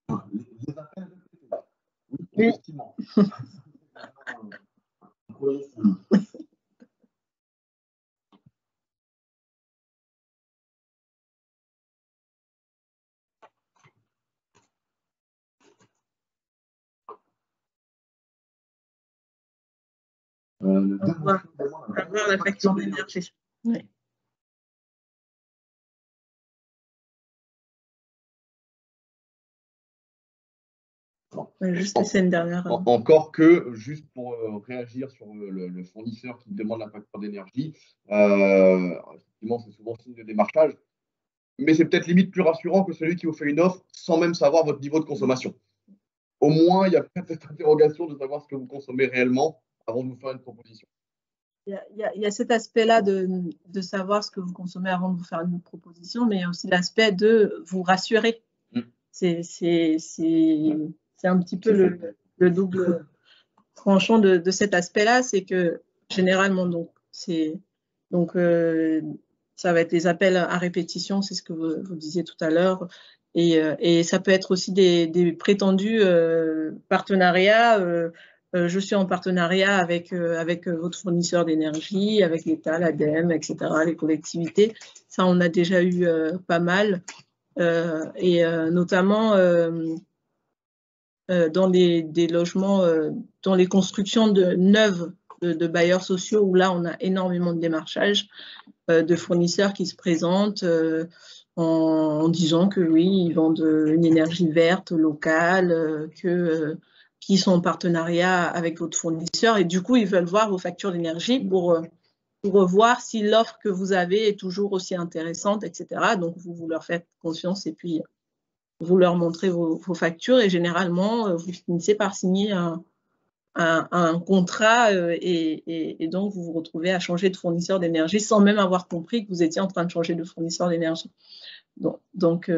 Les appels répétés. Oui, Oui. effectivement. Avoir la facture d'énergie. Oui. Juste c'est une dernière. Encore que, juste pour réagir sur le fournisseur qui demande la facture d'énergie, effectivement, c'est souvent signe de démarchage, mais c'est peut-être limite plus rassurant que celui qui vous fait une offre sans même savoir votre niveau de consommation. Au moins, il y a peut-être cette interrogation de savoir ce que vous consommez réellement avant de vous faire une proposition. Il y a cet aspect-là de savoir ce que vous consommez avant de vous faire une proposition, mais il y a aussi l'aspect de vous rassurer. C'est un petit peu le double tranchant de cet aspect-là, c'est que généralement, ça va être les appels à répétition, c'est ce que vous disiez tout à l'heure, et ça peut être aussi des prétendus partenariats. Je suis en partenariat avec votre fournisseur d'énergie, avec l'État, l'ADEME, etc., les collectivités. Ça, on a déjà eu pas mal, et notamment dans des logements, dans les constructions neuves de bailleurs sociaux, où là, on a énormément de démarchage de fournisseurs qui se présentent en disant que oui, ils vendent une énergie verte locale, qui sont en partenariat avec votre fournisseur, et du coup, ils veulent voir vos factures d'énergie pour voir si l'offre que vous avez est toujours aussi intéressante, etc. Donc, vous leur faites confiance et puis vous leur montrez vos factures, et généralement, vous finissez par signer un contrat et donc vous vous retrouvez à changer de fournisseur d'énergie sans même avoir compris que vous étiez en train de changer de fournisseur d'énergie. Donc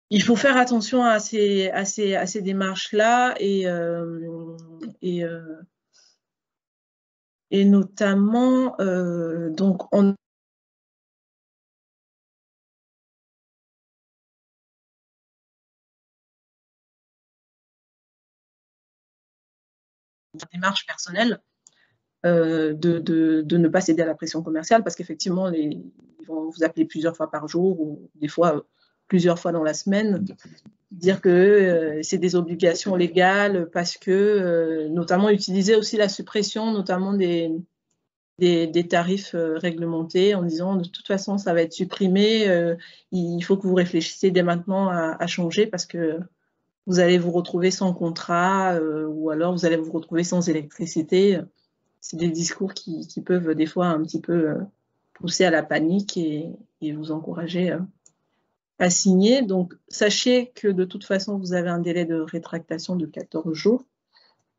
il faut faire attention à ces démarches-là, et notamment donc on démarche personnelle de ne pas céder à la pression commerciale, parce qu'effectivement, ils vont vous appeler plusieurs fois par jour, ou des fois plusieurs fois dans la semaine, dire que c'est des obligations légales, parce que notamment utiliser aussi la suppression notamment des tarifs réglementés, en disant de toute façon ça va être supprimé, il faut que vous réfléchissiez dès maintenant à changer, parce que vous allez vous retrouver sans contrat ou alors vous allez vous retrouver sans électricité. C'est des discours qui peuvent des fois un petit peu pousser à la panique et vous encourager à signer. Donc, sachez que de toute façon, vous avez un délai de rétractation de 14 jours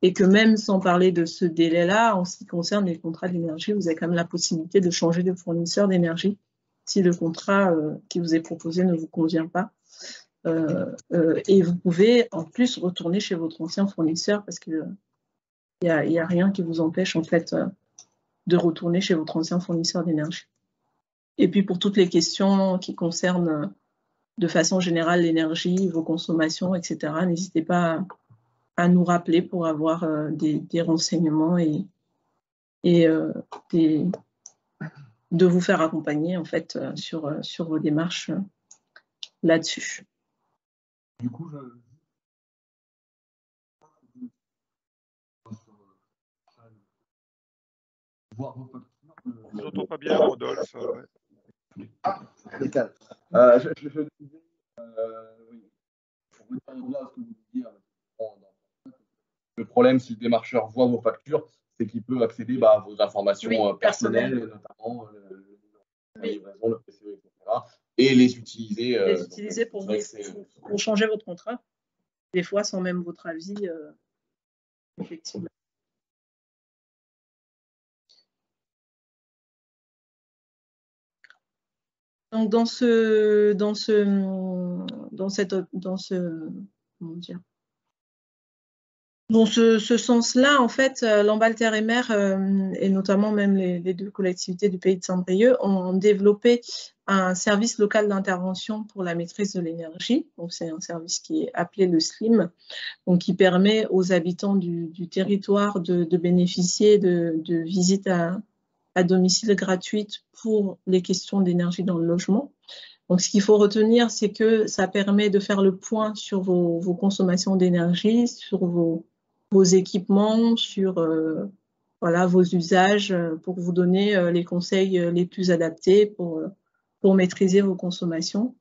et que même sans parler de ce délai-là, en ce qui concerne les contrats d'énergie, vous avez quand même la possibilité de changer de fournisseur d'énergie si le contrat qui vous est proposé ne vous convient pas. Et vous pouvez en plus retourner chez votre ancien fournisseur parce qu'il n'y a rien qui vous empêche en fait de retourner chez votre ancien fournisseur d'énergie. Et puis pour toutes les questions qui concernent de façon générale l'énergie, vos consommations, etc., n'hésitez pas à nous rappeler pour avoir des renseignements et de vous faire accompagner en fait sur vos démarches là-dessus. Du coup, voir vos factures. Je ne vous entends pas bien, Rodolphe. Je disais, oui, pour revenir là à ce que vous disiez, le problème, si le démarcheur voit vos factures, c'est qu'il peut accéder à vos informations personnelles, notamment la livraison, le PCE, etc. Et les utiliser. Pour changer votre contrat, des fois sans même votre avis, effectivement. Donc dans ce sens-là, en fait, Lamballe Terre et Mer, et notamment même les deux collectivités du pays de Saint-Brieuc, ont développé un service local d'intervention pour la maîtrise de l'énergie. Donc c'est un service qui est appelé le SLIM, donc qui permet aux habitants du territoire de bénéficier de visites à domicile gratuites pour les questions d'énergie dans le logement. Donc, ce qu'il faut retenir, c'est que ça permet de faire le point sur vos consommations d'énergie, sur vos équipements, sur vos usages, pour vous donner les conseils les plus adaptés pour maîtriser vos consommations.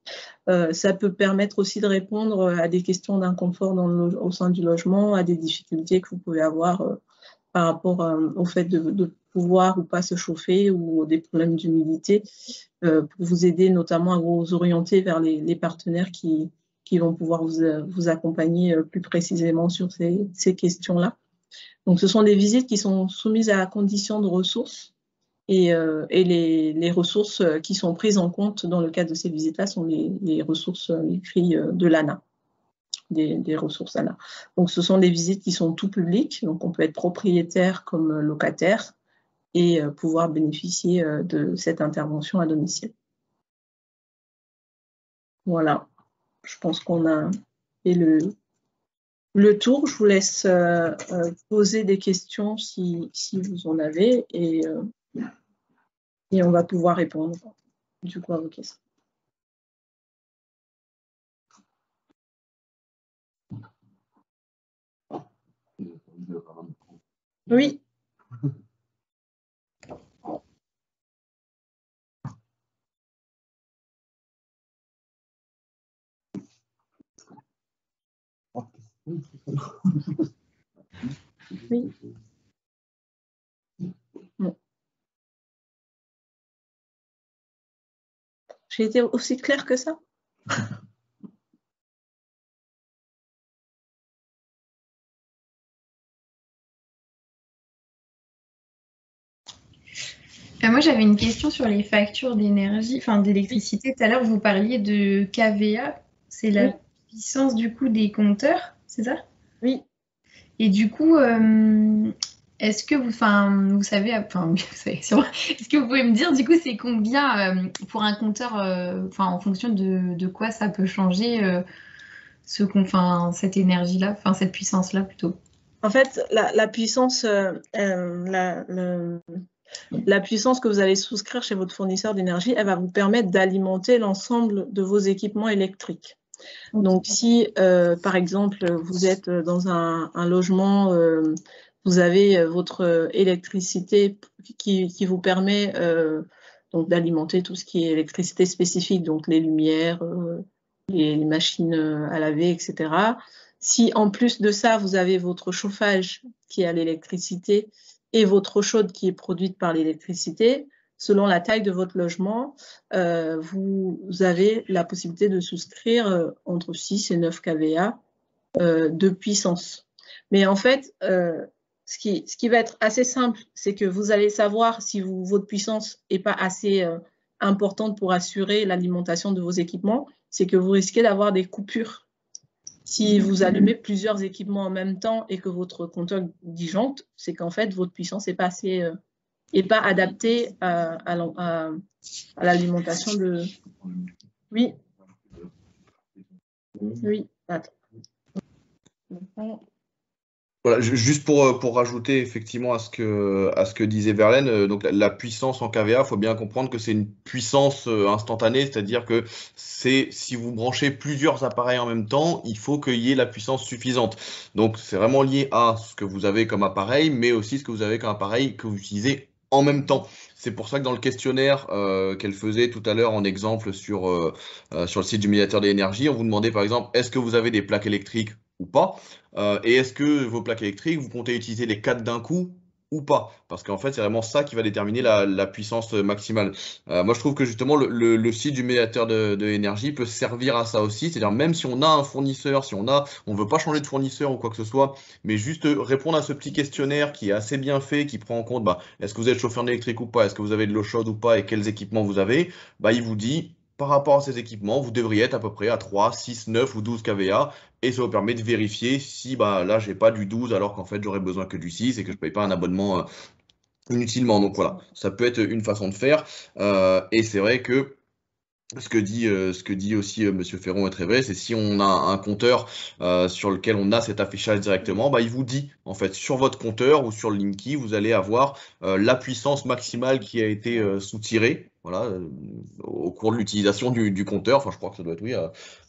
Ça peut permettre aussi de répondre à des questions d'inconfort au sein du logement, à des difficultés que vous pouvez avoir par rapport au fait de pouvoir ou pas se chauffer ou des problèmes d'humidité, pour vous aider notamment à vous orienter vers les partenaires qui vont pouvoir vous accompagner plus précisément sur ces questions-là. Donc, ce sont des visites qui sont soumises à condition de ressources et les ressources qui sont prises en compte dans le cadre de ces visites-là sont les ressources écrites de l'ANA. Des ressources ANA. Donc, ce sont des visites qui sont tout publiques, donc on peut être propriétaire comme locataire et pouvoir bénéficier de cette intervention à domicile. Voilà, je pense qu'on a fait le tour. Je vous laisse poser des questions si vous en avez et on va pouvoir répondre du coup à vos questions. Oui. Oui. Bon. J'ai été aussi claire que ça? Moi, j'avais une question sur les factures d'énergie, enfin d'électricité. Tout à l'heure, vous parliez de KVA. C'est la puissance du coup des compteurs, c'est ça? Oui. Et du coup, est-ce que vous savez, est-ce que vous pouvez me dire du coup c'est combien pour un compteur, en fonction de quoi ça peut changer cette énergie-là, cette puissance-là plutôt? En fait, la puissance, la puissance que vous allez souscrire chez votre fournisseur d'énergie, elle va vous permettre d'alimenter l'ensemble de vos équipements électriques. Okay. Donc, si, par exemple, vous êtes dans un logement, vous avez votre électricité qui vous permet donc d'alimenter tout ce qui est électricité spécifique, donc les lumières, les machines à laver, etc. Si en plus de ça, vous avez votre chauffage qui est à l'électricité et votre eau chaude qui est produite par l'électricité, selon la taille de votre logement, vous avez la possibilité de souscrire entre 6 et 9 kVA de puissance. Mais en fait, ce qui va être assez simple, c'est que vous allez savoir si votre puissance n'est pas assez importante pour assurer l'alimentation de vos équipements, c'est que vous risquez d'avoir des coupures. Si vous allumez plusieurs équipements en même temps et que votre compteur disjoncte, c'est qu'en fait, votre puissance n'est pas assez, pas adaptée à l'alimentation de... Oui. Oui, attends. Voilà, juste pour rajouter effectivement à ce que disait Verlaine, donc la puissance en kVA, il faut bien comprendre que c'est une puissance instantanée, c'est-à-dire que si vous branchez plusieurs appareils en même temps, il faut qu'il y ait la puissance suffisante. Donc c'est vraiment lié à ce que vous avez comme appareil, mais aussi ce que vous avez comme appareil que vous utilisez en même temps. C'est pour ça que dans le questionnaire qu'elle faisait tout à l'heure en exemple sur le site du médiateur de l'énergie, on vous demandait par exemple, est-ce que vous avez des plaques électriques ou pas? Et est-ce que vos plaques électriques, vous comptez utiliser les 4 d'un coup ou pas? Parce qu'en fait, c'est vraiment ça qui va déterminer la puissance maximale. Moi, je trouve que justement, le site du médiateur de l'énergie peut servir à ça aussi. C'est-à-dire, même si on a un fournisseur, si on veut pas changer de fournisseur ou quoi que ce soit, mais juste répondre à ce petit questionnaire qui est assez bien fait, qui prend en compte, est-ce que vous êtes chauffeur électrique ou pas? Est-ce que vous avez de l'eau chaude ou pas? Et quels équipements vous avez? Il vous dit, par rapport à ces équipements, vous devriez être à peu près à 3, 6, 9 ou 12 kVA. Et ça vous permet de vérifier si là, j'ai pas du 12 alors qu'en fait, j'aurais besoin que du 6 et que je paye pas un abonnement inutilement. Donc voilà, ça peut être une façon de faire. Et c'est vrai que ce que dit aussi Monsieur Ferron est très vrai, c'est si on a un compteur sur lequel on a cet affichage directement, il vous dit en fait sur votre compteur ou sur le Linky, vous allez avoir la puissance maximale qui a été soutirée, voilà, au cours de l'utilisation du compteur. Enfin, je crois que ça doit être oui.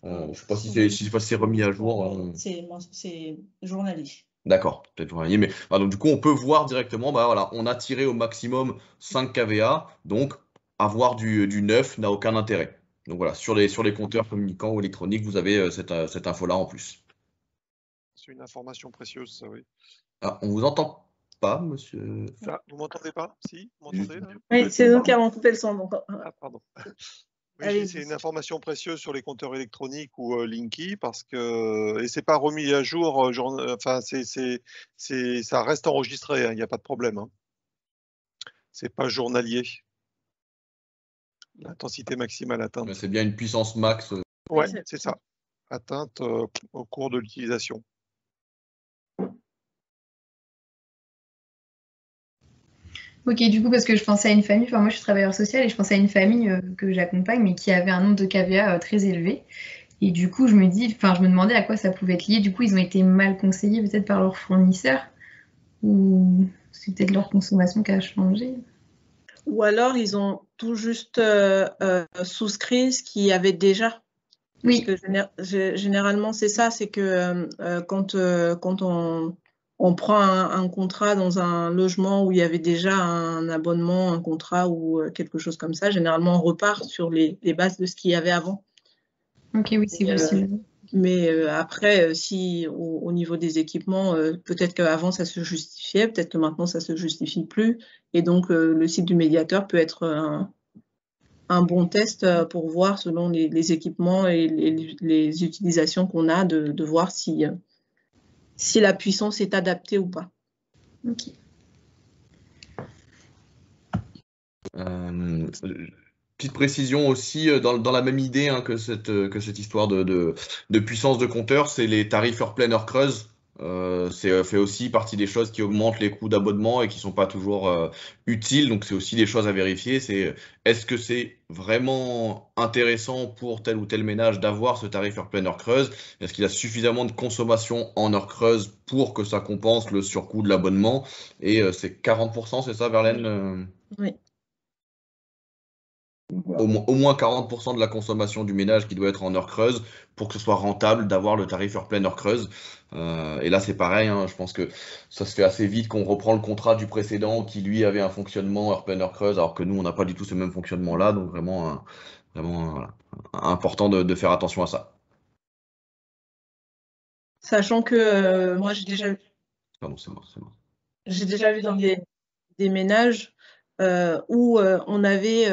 Je sais pas si c'est remis à jour. C'est journalier. D'accord, peut-être journalier, mais donc du coup on peut voir directement, voilà, on a tiré au maximum 5 kVA, donc avoir du 9 n'a aucun intérêt. Donc voilà, sur les compteurs communicants ou électroniques, vous avez cette info-là en plus. C'est une information précieuse, ça, oui. Ah, on vous entend pas, monsieur. Ah, vous m'entendez pas? Si, vous m'entendez là? Oui, c'est nous qui avons coupé le son. Donc... Ah, pardon. Oui, c'est une information précieuse sur les compteurs électroniques ou Linky parce que et c'est pas remis à jour. Enfin, ça reste enregistré. Il n'y a pas de problème. C'est pas journalier. L'intensité maximale atteinte. C'est bien une puissance max. Ouais, c'est ça. Atteinte au cours de l'utilisation. Ok, du coup, parce que je pensais à une famille, moi je suis travailleur social et je pensais à une famille que j'accompagne, mais qui avait un nombre de kVA très élevé. Et du coup, je me demandais à quoi ça pouvait être lié. Du coup, ils ont été mal conseillés peut-être par leur fournisseur, ou c'est peut-être leur consommation qui a changé. Ou alors, ils ont tout juste souscrit ce qu'il y avait déjà. Oui. Parce que généralement, c'est ça, c'est que quand on prend un contrat dans un logement où il y avait déjà un abonnement, un contrat ou quelque chose comme ça, généralement, on repart sur les bases de ce qu'il y avait avant. Ok, oui, c'est possible. Mais après, si au niveau des équipements, peut-être qu'avant ça se justifiait, peut-être que maintenant ça se justifie plus. Et donc, le site du médiateur peut être un bon test pour voir selon les équipements et les utilisations qu'on a, de voir si la puissance est adaptée ou pas. Ok. Petite précision aussi, dans la même idée que cette histoire de puissance de compteur, c'est les tarifs heure pleine, heure creuse. C'est fait aussi partie des choses qui augmentent les coûts d'abonnement et qui sont pas toujours utiles. Donc c'est aussi des choses à vérifier. Est-ce que c'est vraiment intéressant pour tel ou tel ménage d'avoir ce tarif heure pleine, heure creuse? Est-ce qu'il y a suffisamment de consommation en heure creuse pour que ça compense le surcoût de l'abonnement? Et c'est 40%, c'est ça, Verlaine? Oui. Au moins 40% de la consommation du ménage qui doit être en heure creuse pour que ce soit rentable d'avoir le tarif heure pleine, heure creuse. Et là, c'est pareil, je pense que ça se fait assez vite qu'on reprend le contrat du précédent qui, lui, avait un fonctionnement heure pleine, heure creuse, alors que nous, on n'a pas du tout ce même fonctionnement-là. Donc, vraiment, voilà, important de faire attention à ça. Sachant que moi, Pardon, c'est moi. j'ai déjà vu dans des ménages où on avait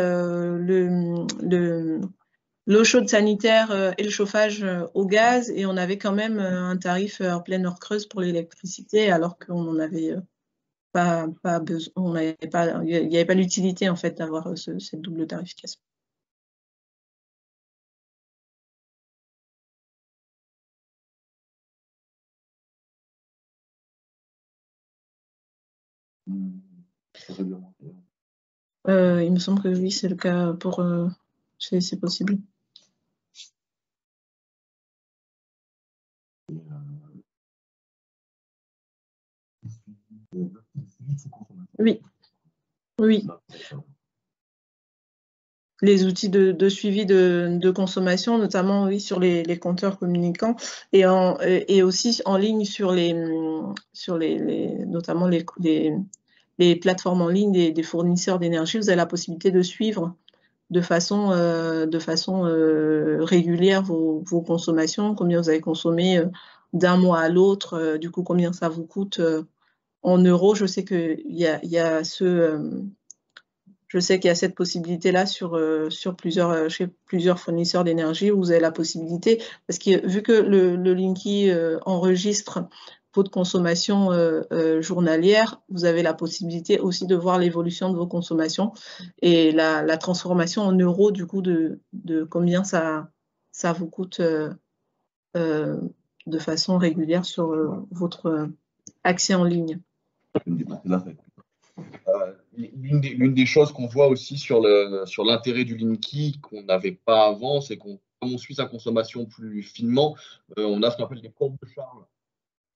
l'eau chaude sanitaire et le chauffage au gaz, et on avait quand même un tarif en pleine heure creuse pour l'électricité, alors qu'on n'en avait pas besoin, il n'y avait pas l'utilité en fait d'avoir cette double tarification. Il me semble que oui, c'est le cas pour c'est possible. Oui. Oui. Les outils de suivi de consommation, notamment oui, sur les compteurs communicants, et aussi en ligne sur notamment les plateformes en ligne des fournisseurs d'énergie. Vous avez la possibilité de suivre de façon régulière vos consommations, combien vous avez consommé d'un mois à l'autre, du coup combien ça vous coûte en euros. Je sais qu'il y a cette possibilité-là chez plusieurs fournisseurs d'énergie, où vous avez la possibilité, parce que vu que le Linky enregistre votre consommation journalière, vous avez la possibilité aussi de voir l'évolution de vos consommations et la transformation en euros, du coup, de combien ça vous coûte de façon régulière sur votre accès en ligne. L'une des choses qu'on voit aussi sur l'intérêt du Linky qu'on n'avait pas avant, c'est qu'on suit sa consommation plus finement, on a ce qu'on appelle des courbes de charge.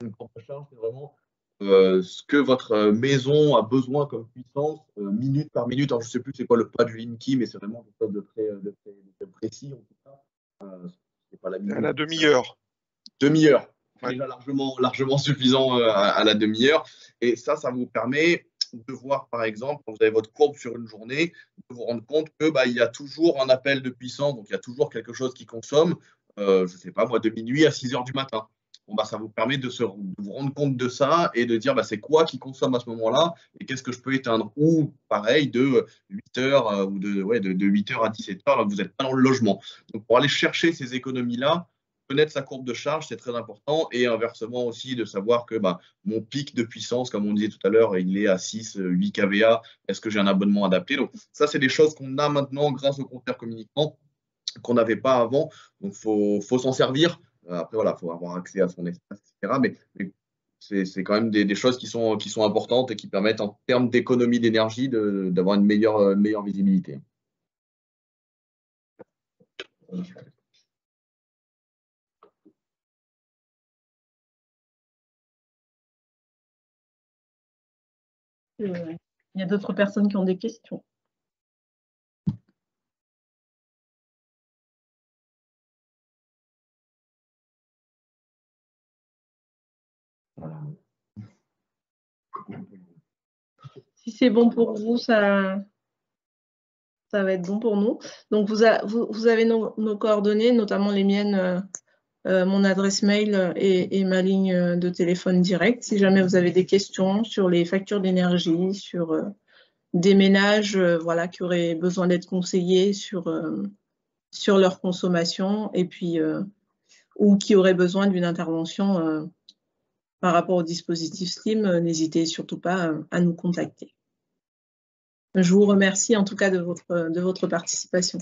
Une courbe de charge, c'est vraiment ce que votre maison a besoin comme puissance, minute par minute. Alors, je ne sais plus c'est quoi le pas du Linky, mais c'est vraiment quelque chose de très précis. En tout cas. C'est pas la minute. À la demi-heure. Demi-heure. Ouais. Déjà largement suffisant à la demi-heure. Et ça vous permet de voir, par exemple, quand vous avez votre courbe sur une journée, de vous rendre compte que il y a toujours un appel de puissance, donc il y a toujours quelque chose qui consomme, je ne sais pas moi, de minuit à 6 heures du matin. Bon, ça vous permet de vous rendre compte de ça et de dire c'est quoi qui consomme à ce moment-là et qu'est-ce que je peux éteindre. Ou pareil, de 8 heures ou de 8 heures à 17 heures, là, vous n'êtes pas dans le logement. Donc pour aller chercher ces économies-là, connaître sa courbe de charge, c'est très important. Et inversement aussi, de savoir que mon pic de puissance, comme on disait tout à l'heure, il est à 6, 8 kVA. Est-ce que j'ai un abonnement adapté? Donc ça, c'est des choses qu'on a maintenant grâce au compteur communicant qu'on n'avait pas avant. Donc il faut s'en servir. Après, voilà, il faut avoir accès à son espace, etc. Mais c'est quand même des choses qui sont importantes et qui permettent, en termes d'économie d'énergie, d'avoir une meilleure visibilité. Il y a d'autres personnes qui ont des questions. Si c'est bon pour vous, ça va être bon pour nous. Donc, vous avez nos coordonnées, notamment les miennes, mon adresse mail et ma ligne de téléphone direct. Si jamais vous avez des questions sur les factures d'énergie, sur des ménages qui auraient besoin d'être conseillés sur leur consommation, et puis ou qui auraient besoin d'une intervention par rapport au dispositif STEAM, n'hésitez surtout pas à nous contacter. Je vous remercie en tout cas de votre participation.